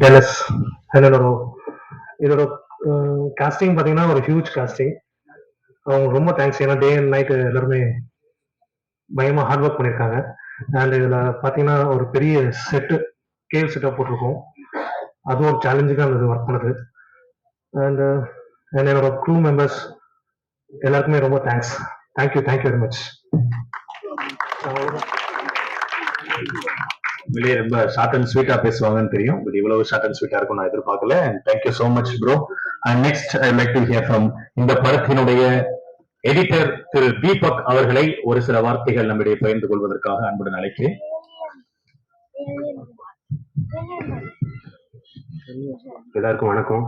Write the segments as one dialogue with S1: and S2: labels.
S1: டெலஸ் என்னோட இதோட காஸ்டிங் பார்த்தீங்கன்னா ஒரு ஹியூஜ் காஸ்டிங். அவங்க ரொம்ப தேங்க்ஸ். ஏன்னா டே அண்ட் நைட் எல்லாருமே பயங்கரமாக ஹார்ட் ஒர்க் பண்ணியிருக்காங்க. அண்ட் இதில் பார்த்தீங்கன்னா ஒரு பெரிய செட்டு கேவ் செட்டாக போட்டிருக்கோம். அதுவும் ஒரு சேலஞ்சிங்காக இருந்தது ஒர்க் பண்ணது. அண்ட் என்னோட க்ரூ மெம்பர்ஸ் எல்லாருக்குமே ரொம்ப தேங்க்ஸ். Thank you very much.
S2: வெளியே ரொம்ப ஷார்ட் அண்ட் ஸ்வீட்டா பேசுவாங்கன்னு தெரியும். பட் இவ்வளவு ஷார்ட் அண்ட் ஸ்வீட்டா இருக்கும் நான் எதிர்பார்க்கல. And thank you so much bro. And next I like to hear from இந்த படத்தினுடைய எடிட்டர் திரு தீபக் அவர்களை ஒரு சில வார்த்தைகள் நம்மிடையே பகிர்ந்து கொள்வதற்காக அன்புடன் அழைக்கிறேன்.
S3: எல்லாருக்கும் வணக்கம்.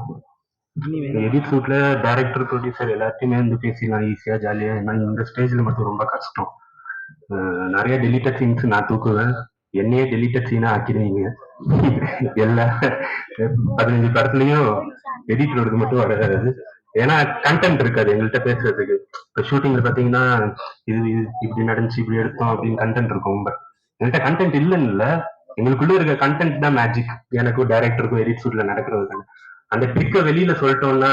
S3: எடிட் ஷூட்ல டைரக்டர் ப்ரொடியூசர் எல்லாத்தையுமே வந்து பேசிடலாம் ஈஸியா ஜாலியா. ஏன்னா இந்த ஸ்டேஜ்ல மட்டும் ரொம்ப கஷ்டம். நிறைய டெலிட்டட் சீன்ஸ் நான் தூக்குவேன். என்னையே டெலிட்டட் சீனா ஆக்கிடுவீங்க. எல்லா 15 படத்துலயும் எடிட்டரோடது மட்டும் வராது. ஏன்னா கண்டென்ட் இருக்காது எங்கள்கிட்ட பேசுறதுக்கு. இப்போ ஷூட்டிங்ல பாத்தீங்கன்னா இது இப்படி நடந்துச்சு இப்படி எடுத்தோம் அப்படின்னு கண்டென்ட் இருக்கும். பட் எங்கள்கிட்ட கண்டென்ட் இல்லைன்னு இல்லை, எங்களுக்குள்ள இருக்க கண்டென்ட் தான் மேஜிக். எனக்கும் டைரக்டருக்கும் எடிட் ஷூட்ல நடக்கிறது. அந்த ட்ரிக்கை வெளியில சொல்லிட்டோம்னா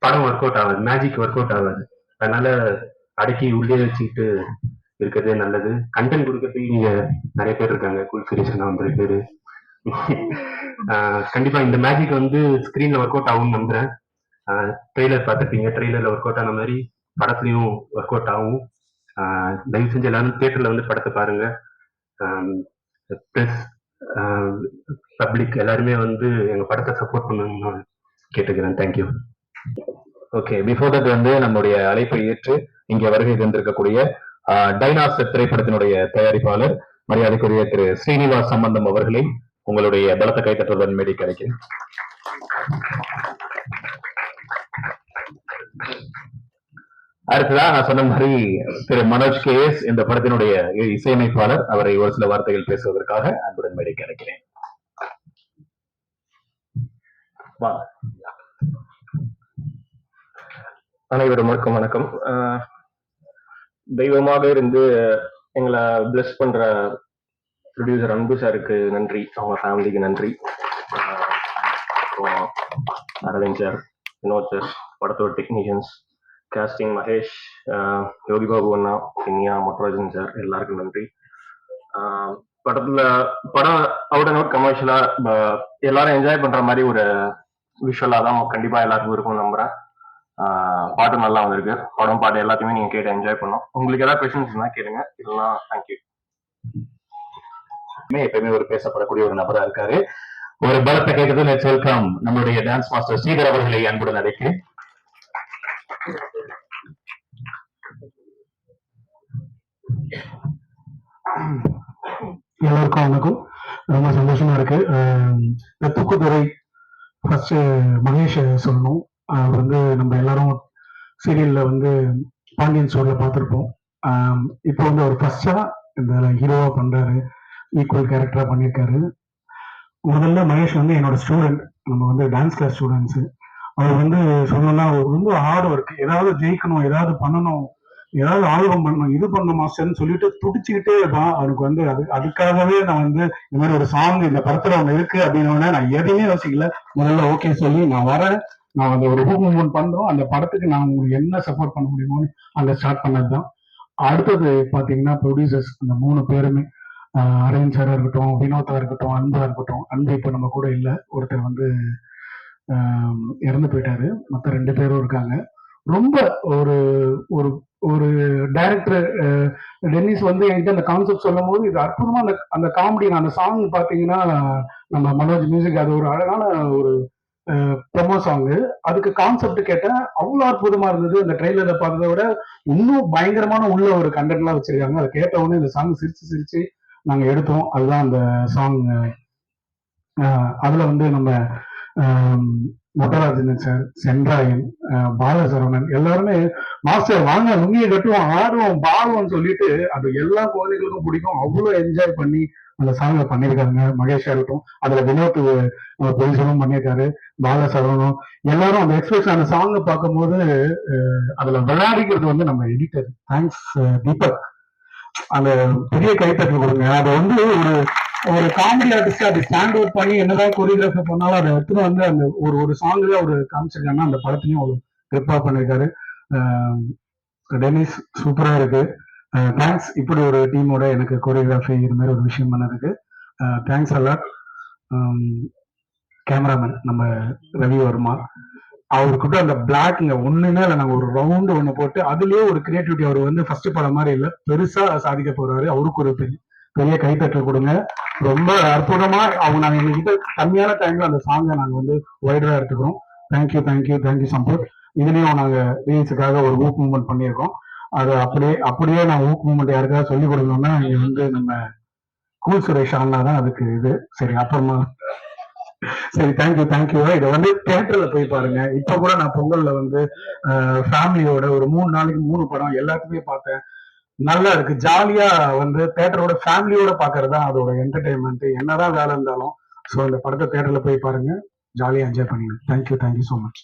S3: படம் ஒர்க் அவுட் ஆகாது, மேஜிக் ஒர்க் அவுட் ஆகாது. அதனால அடக்கி உள்ளே வச்சுக்கிட்டு இருக்கிறதே நல்லது. கண்டென்ட் கொடுக்கறதுக்கு இங்க நிறைய பேர் இருக்காங்க. கூல் சுரேஷன் வந்து பேரு. கண்டிப்பா இந்த மேஜிக் வந்து ஸ்கிரீன்ல ஒர்க் அவுட் ஆகும்னு நம்புறேன். ட்ரெய்லர் பார்த்துருப்பீங்க, ட்ரெய்லர்ல ஒர்க் அவுட் ஆன மாதிரி படத்துலையும் ஒர்க் அவுட் ஆகும். தயவு செஞ்சு எல்லாரும் தியேட்டர்ல வந்து படத்தை பாருங்க. ப்ளஸ் பப்ளிக் எல்லாருமே வந்து எங்க படத்தை சப்போர்ட் பண்ணணும்னு கேட்டுக்கிறேன். தேங்க்யூ.
S2: ஓகே, பிஃபோர் தட் வந்து நம்முடைய அழைப்பை ஏற்று இங்க வருகை தந்திருக்கக்கூடிய டைனாசர் திரைப்படத்தினுடைய தயாரிப்பாளர் மரியாதைக்குரிய திரு ஸ்ரீனிவாஸ் சம்பந்தம் அவர்களை உங்களுடைய பலத்த கைத்தட்டுடன் மேடை கிடைக்கும். அடுத்ததான் நான் சொன்ன மாதிரி திரு மனோஜ் கேஎஸ் இந்த படத்தினுடைய இசையமைப்பாளர், அவரை ஒரு சில வார்த்தைகள் பேசுவதற்காக அன்புடன் மேடை கிடைக்கிறேன்.
S4: அனைவருக்கும் வணக்கம். தெய்வமாக இருந்து எங்களை பிளஸ் பண்ற ப்ரொடியூசர் அன்பு சாருக்கு நன்றி, அவங்க ஃபேமிலிக்கு நன்றி. அரவிந்த் சார், வினோத் சார், படத்தோட டெக்னீஷியன்ஸ், காஸ்டிங் மகேஷ், யோகி பாபு அண்ணா, இனியா, மொட்டராஜன் சார், எல்லாருக்கும் நன்றி. படம் அவுட் அண்ட் அவுட் கமர்ஷியலா எல்லாரும் என்ஜாய் பண்ற மாதிரி ஒரு விஷுவலா தான் கண்டிப்பா எல்லாருக்கும் இருக்கும் நம்புறேன். பாட்டு நல்லா வந்திருக்கு. படம் பாட்டு எல்லாத்தையுமே நீங்க கேட்டு என்ஜாய் பண்ணோம். உங்களுக்கு ஏதாவது கொஸ்டின்ஸ் இருந்தா கேளுங்க, இல்லைன்னா தேங்க்யூ.
S2: எப்பயுமே ஒரு பேசப்படக்கூடிய ஒரு நபரா இருக்காரு. ஒரு பலத்தை கேட்கறது லெட்ஸ் வெல்கம் நம்மளுடைய டான்ஸ் மாஸ்டர் ஸ்ரீதர் அவர்களை அன்புடன் அழைக்கிறேன்.
S1: எல்லாருக்கும் வணக்கம். ரொம்ப சந்தோஷமா இருக்கு. தூக்குதுறை ஃபர்ஸ்ட் மகேஷ் சொல்லணும். அவர் வந்து நம்ம எல்லாரும் சீரியல்ல வந்து பாண்டியன் ஸ்டோர்ல பார்த்துருப்போம். இப்போ வந்து அவர் ஃபர்ஸ்டா இந்த ஹீரோவா பண்றாரு, ஈக்குவல் கேரக்டரா பண்ணியிருக்காரு. முதல்ல மகேஷ் வந்து என்னோட ஸ்டூடெண்ட், நம்ம வந்து டான்ஸ் கிளாஸ் ஸ்டூடெண்ட்ஸு. அவர் வந்து சொல்லணும்னா ரொம்ப ஹார்ட் ஒர்க். ஏதாவது ஜெயிக்கணும், ஏதாவது பண்ணணும், ஏதாவது ஆல்பம் பண்ணணும், இது பண்ண மாஸ்டர்னு சொல்லிட்டு துடிச்சுக்கிட்டே இருப்பான். அவனுக்கு வந்து அதுக்காகவே நான் வந்து இந்த மாதிரி ஒரு சாங் இந்த படத்துல ஒண்ணு இருக்கு அப்படின்னோடனே நான் எதையுமே யோசிக்கல. முதல்ல ஓகே சொல்லி நான் வரேன், நான் வந்து ஒரு ஹூக் மூவ்மெண்ட் பண்றோம், அந்த படத்துக்கு நான் உங்களுக்கு என்ன சப்போர்ட் பண்ண முடியுமோன்னு அங்க ஸ்டார்ட் பண்ணதுதான். அடுத்தது பாத்தீங்கன்னா ப்ரொடியூசர்ஸ் அந்த 3 பேருமே, அரவிந்த் சாரா இருக்கட்டும், வினோதா இருக்கட்டும், அன்பா இருக்கட்டும். அன்பு இப்ப நம்ம கூட இல்லை, ஒருத்தர் வந்து இறந்து போயிட்டாரு. மற்ற 2 பேரும் இருக்காங்க. ரொம்ப ஒரு ஒரு ஒரு டைரக்டர் டென்னிஸ் வந்து என்கிட்ட அந்த கான்செப்ட் சொல்லும் போது இது அற்புதமா அந்த காமெடி அந்த சாங் பாத்தீங்கன்னா நம்ம மனோஜ் மியூசிக், அது ஒரு அழகான ஒரு ப்ரொமோ சாங்கு. அதுக்கு கான்செப்ட் கேட்டேன், அவ்வளோ அற்புதமா இருந்தது. அந்த ட்ரெயிலரை பார்த்ததை விட இன்னும் பயங்கரமான உள்ள ஒரு கண்டென்ட்லாம் வச்சிருக்காங்க. அதை கேட்ட உடனே இந்த சாங் சிரிச்சு சிரிச்சு நாங்க எடுத்தோம். அதுதான் அந்த சாங். அதுல வந்து நம்ம மொட்டராஜன் சார், சென்றாயன், பாலசரவணன் எல்லாருமே மாஸ்டர் வாங்க லுங்கியை கட்டுவோம், ஆடுவோம், பாடுவோம்னு சொல்லிட்டு அது எல்லா குழந்தைகளுக்கும் பிடிக்கும். அவ்வளோ என்ஜாய் பண்ணி அந்த சாங்கை பண்ணியிருக்காங்க. மகேஷா இருக்கட்டும், அதுல வினோத் பொலிசனும் பண்ணியிருக்காரு, பாலசரவணனும் எல்லாரும் அந்த எக்ஸ்பிரஸ் அந்த சாங்கை பார்க்கும்போது அதுல விளையாடிக்கிறது வந்து நம்ம எடிட்டர். தேங்க்ஸ் தீபக். அந்த பெரிய கைத்தட்டல் கொடுங்க. அதை வந்து ஒரு ஒரு காமெடி ஆர்டிஸ்ட் அது ஸ்டாண்ட் அவுட் பண்ணி என்னதான் கொரியோகிராஃபர் பண்ணாலும் அதை எடுத்துன்னு வந்து அந்த ஒரு சாங்லயே அவர் காமிச்சிருக்காங்கன்னா அந்த படத்துலயும் ஒரு கிரிப்பா பண்ணிருக்காரு. டென்னிஸ் சூப்பரா இருக்கு. தேங்க்ஸ் இப்படி ஒரு டீமோட எனக்கு கொரியோகிராஃபி இது மாதிரி ஒரு விஷயம் பண்ணதுக்கு. Thanks a lot. கேமராமேன் நம்ம ரவி வர்மா, அவர்கிட்ட அந்த பிளாக்ங்க ஒண்ணுமே இல்லை, நாங்க ஒரு ரவுண்டு ஒண்ணு போட்டு அதுலயே ஒரு கிரியேட்டிவிட்டி. அவர் வந்து ஃபர்ஸ்ட் படம் மாதிரி இல்லை, பெருசா சாதிக்க போறாரு. அவருக்கு ஒரு பெரிய கைத்தட்டல் கொடுங்க. ரொம்ப அற்புதமா அவங்க நாங்க எங்ககிட்ட கம்மியான டைம்ல அந்த சாங்கை நாங்க வந்து வைடரா எடுத்துக்கிறோம். Thank you thank you thank you Sampur. இதுலயும் நாங்க ரீல்ஸுக்காக ஒரு ஊக் மூவ்மெண்ட் பண்ணியிருக்கோம். அது அப்படியே நான் ஊக் மூவ்மெண்ட் யாருக்காவது சொல்லி கொடுக்கணும்னா இங்க வந்து நம்ம கூல் சுரேஷ் அண்ணா தான் அதுக்கு இது. சரி அப்புறமா சரி தேங்க்யூ. இதை வந்து தியேட்டர்ல போய் பாருங்க. இப்ப கூட நான் பொங்கல்ல வந்து ஃபேமிலியோட ஒரு 3 நாளைக்கு 3 படம் எல்லாத்துக்குமே பார்த்தேன். நல்லா இருக்கு, ஜாலியா வந்து தியேட்டரோட ஃபேமிலியோட பாக்குறது தான் அதோட என்டர்டைன்மெண்ட். என்னதான் வேலை இருந்தாலும் ஸோ இந்த படத்தை தியேட்டர்ல போய் பாருங்க, ஜாலியா என்ஜாய் பண்ணுங்க. Thank you so much.